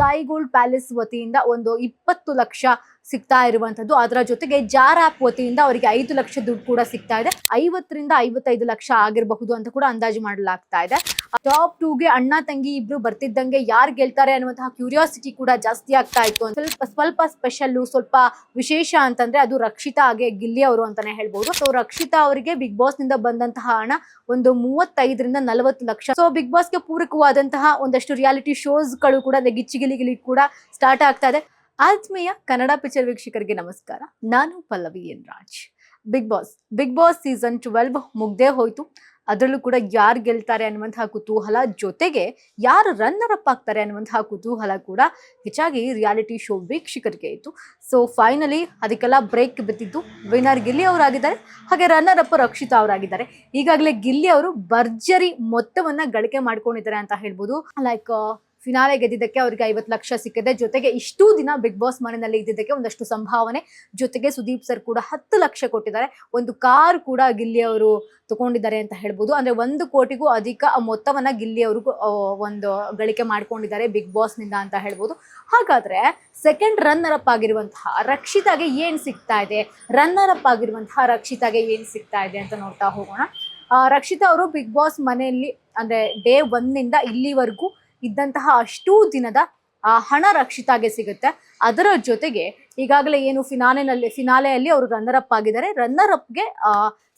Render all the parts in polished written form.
Sai gold palace ವತಿಯಿಂದ ಒಂದು 20 ಲಕ್ಷ ಸಿಗ್ತಾ ಇರುವಂತದ್ದು. ಅದರ ಜೊತೆಗೆ ಜಾರ್ ಆಪ್ ವತಿಯಿಂದ ಅವರಿಗೆ 5 ಲಕ್ಷ ದುಡ್ಡು ಕೂಡ ಸಿಗ್ತಾ ಇದೆ. 50 ರಿಂದ 55 ಲಕ್ಷ ಆಗಿರಬಹುದು ಅಂತ ಕೂಡ ಅಂದಾಜು ಮಾಡಲಾಗ್ತಾ ಇದೆ. ಟಾಪ್ 2 ಗೆ ಅಣ್ಣ ತಂಗಿ ಇಬ್ರು ಬರ್ತಿದ್ದಂಗೆ ಯಾರು ಗೆಲ್ತಾರೆ ಅನ್ನುವಂತಹ ಕ್ಯೂರಿಯಾಸಿಟಿ ಕೂಡ ಜಾಸ್ತಿ ಆಗ್ತಾ ಇತ್ತು. ಸ್ವಲ್ಪ ಸ್ಪೆಷಲ್, ಸ್ವಲ್ಪ ವಿಶೇಷ ಅಂತಂದ್ರೆ ಅದು ರಕ್ಷಿತಾ ಹಾಗೆ ಗಿಲ್ಲಿ ಅವರು ಅಂತಾನೆ ಹೇಳ್ಬಹುದು. ಸೊ ರಕ್ಷಿತಾ ಅವರಿಗೆ ಬಿಗ್ ಬಾಸ್ ನಿಂದ ಬಂದಂತಹ ಹಣ ಒಂದು 35 ರಿಂದ 40 ಲಕ್ಷ. ಸೊ ಬಿಗ್ ಬಾಸ್ ಗೆ ಪೂರಕವಾದಂತಹ ಒಂದಷ್ಟು ರಿಯಾಲಿಟಿ ಶೋಸ್ ಗಳು ಕೂಡ ಗಿಚ್ಚಿಗಿಲಿ ಕೂಡ ಸ್ಟಾರ್ಟ್ ಆಗ್ತಾ ಇದೆ. ಆತ್ಮೀಯ ಕನ್ನಡ ಪಿಕ್ಚರ್ ವೀಕ್ಷಕರಿಗೆ ನಮಸ್ಕಾರ. ನಾನು Pallavi N Raj. Bigg Boss season 12 ಮುಗ್ದೇ ಹೋಯ್ತು. ಅದರಲ್ಲೂ ಕೂಡ ಯಾರು ಗೆಲ್ತಾರೆ ಅನ್ನುವಂತಹ ಕುತೂಹಲ, ಜೊತೆಗೆ ಯಾರು ರನ್ನರ್ ಅಪ್ ಆಗ್ತಾರೆ ಅನ್ನುವಂತಹ ಕುತೂಹಲ ಕೂಡ ಹೆಚ್ಚಾಗಿ ರಿಯಾಲಿಟಿ ಶೋ ವೀಕ್ಷಕರಿಗೆ ಇತ್ತು. ಸೊ ಫೈನಲಿ ಅದಕ್ಕೆಲ್ಲ ಬ್ರೇಕ್ ಬಿದ್ದಿದ್ದು ವಿನ್ನರ್ ಗಿಲ್ಲಿ ಅವರಾಗಿದ್ದಾರೆ, ಹಾಗೆ ರನ್ನರ್ ಅಪ್ ರಕ್ಷಿತಾ ಅವರಾಗಿದ್ದಾರೆ. ಈಗಾಗಲೇ ಗಿಲ್ಲಿ ಅವರು ಭರ್ಜರಿ ಮೊತ್ತವನ್ನ ಗಳಿಕೆ ಮಾಡ್ಕೊಂಡಿದ್ದಾರೆ ಅಂತ ಹೇಳ್ಬೋದು. ಲೈಕ್ ಫಿನಾಲೆ ಗೆದ್ದಿದ್ದಕ್ಕೆ ಅವ್ರಿಗೆ 50 ಲಕ್ಷ ಸಿಕ್ಕಿದೆ. ಜೊತೆಗೆ ಇಷ್ಟೂ ದಿನ ಬಿಗ್ ಬಾಸ್ ಮನೆಯಲ್ಲಿ ಇದ್ದಿದ್ದಕ್ಕೆ ಒಂದಷ್ಟು ಸಂಭಾವನೆ, ಜೊತೆಗೆ ಸುದೀಪ್ ಸರ್ ಕೂಡ 10 ಲಕ್ಷ ಕೊಟ್ಟಿದ್ದಾರೆ. ಒಂದು ಕಾರ್ ಕೂಡ ಗಿಲ್ಲಿ ಅವರು ತಗೊಂಡಿದ್ದಾರೆ ಅಂತ ಹೇಳ್ಬೋದು. ಅಂದ್ರೆ 1 ಕೋಟಿಗೂ ಅಧಿಕ ಮೊತ್ತವನ್ನ ಗಿಲ್ಲಿ ಅವರು ಒಂದು ಗಳಿಕೆ ಮಾಡ್ಕೊಂಡಿದ್ದಾರೆ ಬಿಗ್ ಬಾಸ್ ನಿಂದ ಅಂತ ಹೇಳ್ಬೋದು. ಹಾಗಾದ್ರೆ ಸೆಕೆಂಡ್ ರನ್ನರ್ ಅಪ್ ಆಗಿರುವಂತಹ ರಕ್ಷಿತಾಗೆ ಏನ್ ಸಿಗ್ತಾ ಇದೆ, ರನ್ನರ್ ಅಪ್ ಆಗಿರುವಂತಹ ರಕ್ಷಿತಾಗೆ ಏನ್ ಸಿಗ್ತಾ ಇದೆ ಅಂತ ನೋಡ್ತಾ ಹೋಗೋಣ. ರಕ್ಷಿತಾ ಅವರು ಬಿಗ್ ಬಾಸ್ ಮನೆಯಲ್ಲಿ ಅಂದ್ರೆ ಡೇ 1 ನಿಂದ ಇಲ್ಲಿವರೆಗೂ ಇದ್ದಂತಹ ಅಷ್ಟೂ ದಿನದ ಹಣ ರಕ್ಷಿತಾಗೆ ಸಿಗುತ್ತೆ. ಅದರ ಜೊತೆಗೆ ಈಗಾಗಲೇ ಏನು ಫಿನಾಲೆಯಲ್ಲಿ ಅವರು ರನ್ನರ್ ಅಪ್ ಆಗಿದ್ದಾರೆ. ರನ್ನರ್ ಅಪ್ಗೆ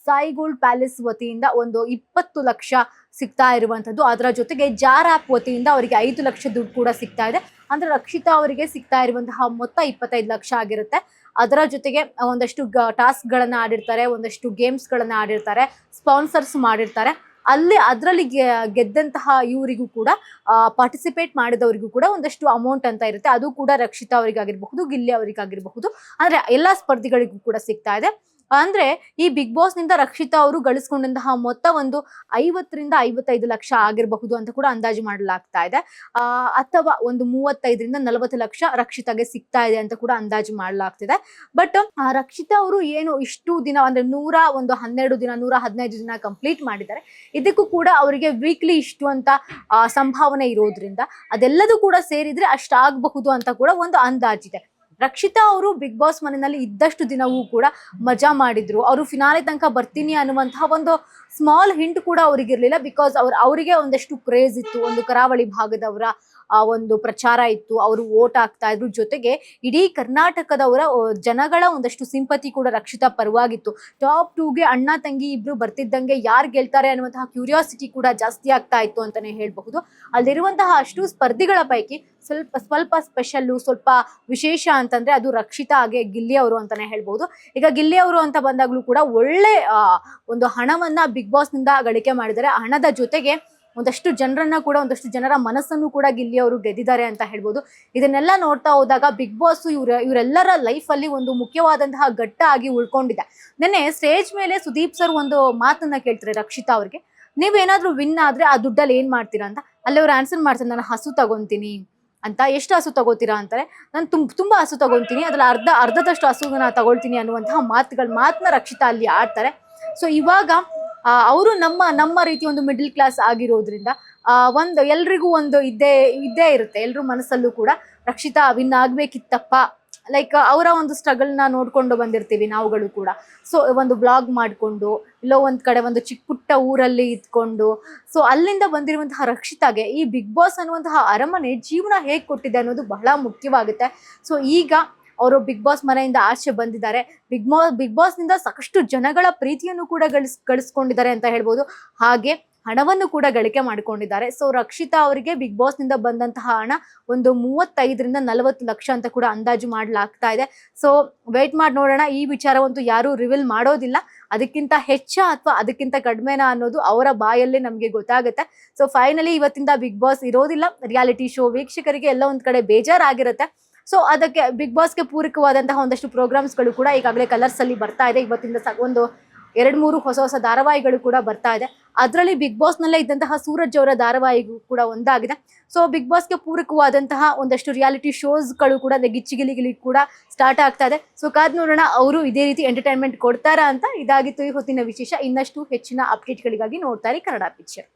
ಸಾಯಿ ಗೋಲ್ಡ್ ಪ್ಯಾಲೇಸ್ ವತಿಯಿಂದ ಒಂದು 20 ಲಕ್ಷ ಸಿಗ್ತಾ ಇರುವಂತದ್ದು. ಅದರ ಜೊತೆಗೆ ಜಾರ್ ಆಪ್ ವತಿಯಿಂದ ಅವರಿಗೆ 5 ಲಕ್ಷ ದುಡ್ಡು ಕೂಡ ಸಿಗ್ತಾ ಇದೆ. ಅಂದ್ರೆ ರಕ್ಷಿತಾ ಅವರಿಗೆ ಸಿಗ್ತಾ ಇರುವಂತಹ ಮೊತ್ತ 25 ಲಕ್ಷ ಆಗಿರುತ್ತೆ. ಅದರ ಜೊತೆಗೆ ಒಂದಷ್ಟು ಟಾಸ್ಕ್ ಗಳನ್ನ ಆಡಿರ್ತಾರೆ, ಒಂದಷ್ಟು ಗೇಮ್ಸ್ ಗಳನ್ನ ಆಡಿರ್ತಾರೆ, ಸ್ಪಾನ್ಸರ್ಸ್ ಮಾಡಿರ್ತಾರೆ. ಅದರಲ್ಲಿ ಗೆದ್ದಂತಹ ಇವರಿಗೂ ಕೂಡ ಪಾರ್ಟಿಸಿಪೇಟ್ ಮಾಡಿದವರಿಗೂ ಕೂಡ ಒಂದಷ್ಟು ಅಮೌಂಟ್ ಅಂತ ಇರುತ್ತೆ. ಅದು ಕೂಡ ರಕ್ಷಿತಾ ಅವರಿಗಾಗಿರ್ಬಹುದು, ಗಿಲ್ಲಿ ಅವರಿಗಾಗಿರ್ಬಹುದು, ಅಂದ್ರೆ ಎಲ್ಲಾ ಸ್ಪರ್ಧಿಗಳಿಗೂ ಕೂಡ ಸಿಗ್ತಾ ಇದೆ. ಅಂದ್ರೆ ಈ ಬಿಗ್ ಬಾಸ್ ನಿಂದ ರಕ್ಷಿತಾ ಅವರು ಗಳಿಸ್ಕೊಂಡಂತಹ ಮೊತ್ತ ಒಂದು 50 ರಿಂದ 55 ಲಕ್ಷ ಆಗಿರಬಹುದು ಅಂತ ಕೂಡ ಅಂದಾಜು ಮಾಡಲಾಗ್ತಾ ಇದೆ. ಅಥವಾ ಒಂದು 35 ರಿಂದ 40 ಲಕ್ಷ ರಕ್ಷಿತಾಗೆ ಸಿಗ್ತಾ ಇದೆ ಅಂತ ಕೂಡ ಅಂದಾಜು ಮಾಡಲಾಗ್ತಿದೆ. ಬಟ್ ರಕ್ಷಿತಾ ಅವರು ಏನು ಇಷ್ಟು ದಿನ ಅಂದ್ರೆ 112 ದಿನ 115 ದಿನ ಕಂಪ್ಲೀಟ್ ಮಾಡಿದ್ದಾರೆ. ಇದಕ್ಕೂ ಕೂಡ ಅವರಿಗೆ ವೀಕ್ಲಿ ಇಷ್ಟು ಅಂತ ಸಂಭಾವನೆ ಇರೋದ್ರಿಂದ ಅದೆಲ್ಲದೂ ಕೂಡ ಸೇರಿದ್ರೆ ಅಷ್ಟಾಗಬಹುದು ಅಂತ ಕೂಡ ಒಂದು ಅಂದಾಜಿದೆ. ರಕ್ಷಿತಾ ಅವರು ಬಿಗ್ ಬಾಸ್ ಮನೆಯಲ್ಲಿ ಇದ್ದಷ್ಟು ದಿನವೂ ಕೂಡ ಮಜಾ ಮಾಡಿದ್ರು. ಅವರು ಫಿನಾಲೆ ತನಕ ಬರ್ತೀನಿ ಅನ್ನುವಂತಹ ಒಂದು ಸ್ಮಾಲ್ ಹಿಂಟ್ ಕೂಡ ಅವ್ರಿಗಿರ್ಲಿಲ್ಲ. ಬಿಕಾಸ್ ಅವರಿಗೆ ಒಂದಷ್ಟು ಕ್ರೇಜ್ ಇತ್ತು, ಒಂದು ಕರಾವಳಿ ಭಾಗದವರ ಒಂದು ಪ್ರಚಾರ ಇತ್ತು, ಅವರು ವೋಟ್ ಆಗ್ತಾ ಇದ್ರು. ಜೊತೆಗೆ ಇಡೀ ಕರ್ನಾಟಕದವರ ಜನಗಳ ಒಂದಷ್ಟು ಸಿಂಪತಿ ಕೂಡ ರಕ್ಷಿತಾ ಪರವಾಗಿತ್ತು. ಟಾಪ್ 2 ಗೆ ಅಣ್ಣ ತಂಗಿ ಇಬ್ರು ಬರ್ತಿದ್ದಂಗೆ ಯಾರು ಗೆಲ್ತಾರೆ ಅನ್ನುವಂತಹ ಕ್ಯೂರಿಯಾಸಿಟಿ ಕೂಡ ಜಾಸ್ತಿ ಆಗ್ತಾ ಇತ್ತು ಅಂತಾನೆ ಹೇಳ್ಬಹುದು. ಅಲ್ಲಿರುವಂತಹ ಅಷ್ಟು ಸ್ಪರ್ಧಿಗಳ ಪೈಕಿ ಸ್ವಲ್ಪ ಸ್ಪೆಷಲ್, ಸ್ವಲ್ಪ ವಿಶೇಷ ಅಂತಂದ್ರೆ ಅದು ರಕ್ಷಿತಾ ಹಾಗೆ ಗಿಲ್ಲಿ ಅವರು ಅಂತಾನೆ ಹೇಳ್ಬಹುದು. ಈಗ ಗಿಲ್ಲಿ ಅವರು ಅಂತ ಬಂದಾಗ್ಲೂ ಕೂಡ ಒಳ್ಳೆ ಒಂದು ಹಣವನ್ನ ಬಿಗ್ ಬಾಸ್ ನಿಂದ ಗಳಿಕೆ ಮಾಡಿದ್ದಾರೆ. ಹಣದ ಜೊತೆಗೆ ಒಂದಷ್ಟು ಜನರ ಮನಸ್ಸನ್ನು ಕೂಡ ಗಿಲ್ಲಿ ಅವರು ಗೆದ್ದಿದ್ದಾರೆ ಅಂತ ಹೇಳ್ಬೋದು. ಇದನ್ನೆಲ್ಲ ನೋಡ್ತಾ ಹೋದಾಗ ಬಿಗ್ ಬಾಸ್ ಇವರೆಲ್ಲರ ಲೈಫ್ ಅಲ್ಲಿ ಒಂದು ಮುಖ್ಯವಾದಂತಹ ಘಟ್ಟ ಆಗಿ ಉಳ್ಕೊಂಡಿದೆ. ನೆನ್ನೆ ಸ್ಟೇಜ್ ಮೇಲೆ ಸುದೀಪ್ ಸರ್ ಒಂದು ಮಾತನ್ನ ಕೇಳ್ತಾರೆ ರಕ್ಷಿತಾ ಅವ್ರಿಗೆ, ನೀವೇನಾದ್ರೂ ವಿನ್ ಆದ್ರೆ ಆ ದುಡ್ಡಲ್ಲಿ ಏನ್ ಮಾಡ್ತೀರಾ ಅಂತ. ಅಲ್ಲಿ ಅವ್ರು ಆನ್ಸರ್ ಮಾಡ್ತಾರೆ, ನಾನು ಹಸು ತಗೊಂತೀನಿ ಅಂತ. ಎಷ್ಟು ಹಸು ತಗೋತೀರಾ ಅಂತಾರೆ. ನಾನು ತುಂಬಾ ಹಸು ತಗೊಂತೀನಿ, ಅದ್ರಲ್ಲಿ ಅರ್ಧದಷ್ಟು ಹಸುನ ತಗೊಳ್ತೀನಿ ಅನ್ನುವಂತಹ ಮಾತನ್ನ ರಕ್ಷಿತಾ ಅಲ್ಲಿ ಆಡ್ತಾರೆ. ಸೊ ಇವಾಗ ಅವರು ನಮ್ಮ ರೀತಿ ಒಂದು ಮಿಡಲ್ ಕ್ಲಾಸ್ ಆಗಿರೋದ್ರಿಂದ ಒಂದು ಎಲ್ರಿಗೂ ಒಂದು ಇದ್ದೇ ಇರುತ್ತೆ. ಎಲ್ರ ಮನಸ್ಸಲ್ಲೂ ಕೂಡ ರಕ್ಷಿತಾ ವಿನ್ ಆಗ್ಬೇಕಿತ್ತಪ್ಪ, ಲೈಕ್ ಅವರ ಒಂದು ಸ್ಟ್ರಗಲ್ನ ನೋಡ್ಕೊಂಡು ಬಂದಿರ್ತೀವಿ ನಾವುಗಳು ಕೂಡ. ಸೊ ಒಂದು ಬ್ಲಾಗ್ ಮಾಡಿಕೊಂಡು ಇಲ್ಲೋ ಒಂದ್ ಕಡೆ ಒಂದು ಚಿಕ್ಕ ಪುಟ್ಟ ಊರಲ್ಲಿ ಇದ್ಕೊಂಡು, ಸೊ ಅಲ್ಲಿಂದ ಬಂದಿರುವಂತಹ ರಕ್ಷಿತಾಗೆ ಈ ಬಿಗ್ ಬಾಸ್ ಅನ್ನುವಂತಹ ಅರಮನೆ ಜೀವನ ಹೇಗೆ ಕೊಟ್ಟಿದೆ ಅನ್ನೋದು ಬಹಳ ಮುಖ್ಯವಾಗುತ್ತೆ. ಸೊ ಈಗ ಅವರು ಬಿಗ್ ಬಾಸ್ ಮನೆಯಿಂದ ಆಚೆ ಬಂದಿದ್ದಾರೆ. ಬಿಗ್ ಬಾಸ್ ನಿಂದ ಸಾಕಷ್ಟು ಜನಗಳ ಪ್ರೀತಿಯನ್ನು ಕೂಡ ಗಳಿಸ್ಕೊಂಡಿದ್ದಾರೆ ಅಂತ ಹೇಳ್ಬೋದು. ಹಾಗೆ ಹಣವನ್ನು ಕೂಡ ಗಳಿಕೆ ಮಾಡಿಕೊಂಡಿದ್ದಾರೆ. ಸೊ ರಕ್ಷಿತಾ ಅವರಿಗೆ ಬಿಗ್ ಬಾಸ್ ನಿಂದ ಬಂದಂತಹ ಹಣ ಒಂದು 35 ರಿಂದ 40 ಲಕ್ಷ ಅಂತ ಕೂಡ ಅಂದಾಜು ಮಾಡಲಾಗ್ತಾ ಇದೆ. ಸೊ ವೇಟ್ ಮಾಡಿ ನೋಡೋಣ. ಈ ವಿಚಾರವಂತೂ ಯಾರು ರಿವೀಲ್ ಮಾಡೋದಿಲ್ಲ. ಅದಕ್ಕಿಂತ ಹೆಚ್ಚ ಅಥವಾ ಅದಕ್ಕಿಂತ ಕಡಿಮೆನಾ ಅನ್ನೋದು ಅವರ ಬಾಯಲ್ಲೇ ನಮಗೆ ಗೊತ್ತಾಗುತ್ತೆ. ಸೊ ಫೈನಲಿ ಇವತ್ತಿಂದ ಬಿಗ್ ಬಾಸ್ ಇರೋದಿಲ್ಲ. ರಿಯಾಲಿಟಿ ಶೋ ವೀಕ್ಷಕರಿಗೆ ಎಲ್ಲ ಒಂದ್ ಕಡೆ ಬೇಜಾರಾಗಿರುತ್ತೆ. ಸೊ ಅದಕ್ಕೆ ಬಿಗ್ ಬಾಸ್ಗೆ ಪೂರಕವಾದಂತಹ ಒಂದಷ್ಟು ಪ್ರೋಗ್ರಾಮ್ಸ್ಗಳು ಕೂಡ ಈಗಾಗಲೇ ಕಲರ್ಸ್ ಅಲ್ಲಿ ಬರ್ತಾ ಇದೆ. ಇವತ್ತಿಂದ ಒಂದು 2-3 ಹೊಸ ಧಾರಾವಾಹಿಗಳು ಕೂಡ ಬರ್ತಾ ಇದೆ. ಅದರಲ್ಲಿ ಬಿಗ್ ಬಾಸ್ ನಲ್ಲೇ ಇದ್ದಂತಹ ಸೂರಜ್ ಅವರ ಧಾರಾವಾಹಿಗೂ ಕೂಡ ಒಂದಾಗಿದೆ. ಸೊ ಬಿಗ್ ಬಾಸ್ಗೆ ಪೂರಕವಾದಂತಹ ಒಂದಷ್ಟು ರಿಯಾಲಿಟಿ ಶೋಸ್ಗಳು ಕೂಡ ಗಿಚ್ಚಿಗಿಲಿ ಕೂಡ ಸ್ಟಾರ್ಟ್ ಆಗ್ತಾ ಇದೆ. ಸೊ ಕಾದ್ ನೋಡೋಣ ಅವರು ಇದೇ ರೀತಿ ಎಂಟರ್ಟೈನ್ಮೆಂಟ್ ಕೊಡ್ತಾರಾ ಅಂತ. ಇದಾಗಿತ್ತು ಈ ಹೊತ್ತಿನ ವಿಶೇಷ. ಇನ್ನಷ್ಟು ಹೆಚ್ಚಿನ ಅಪ್ಡೇಟ್ಗಳಿಗಾಗಿ ನೋಡ್ತಾ ಇರಿ ಕನ್ನಡ ಪಿಕ್ಚರ್.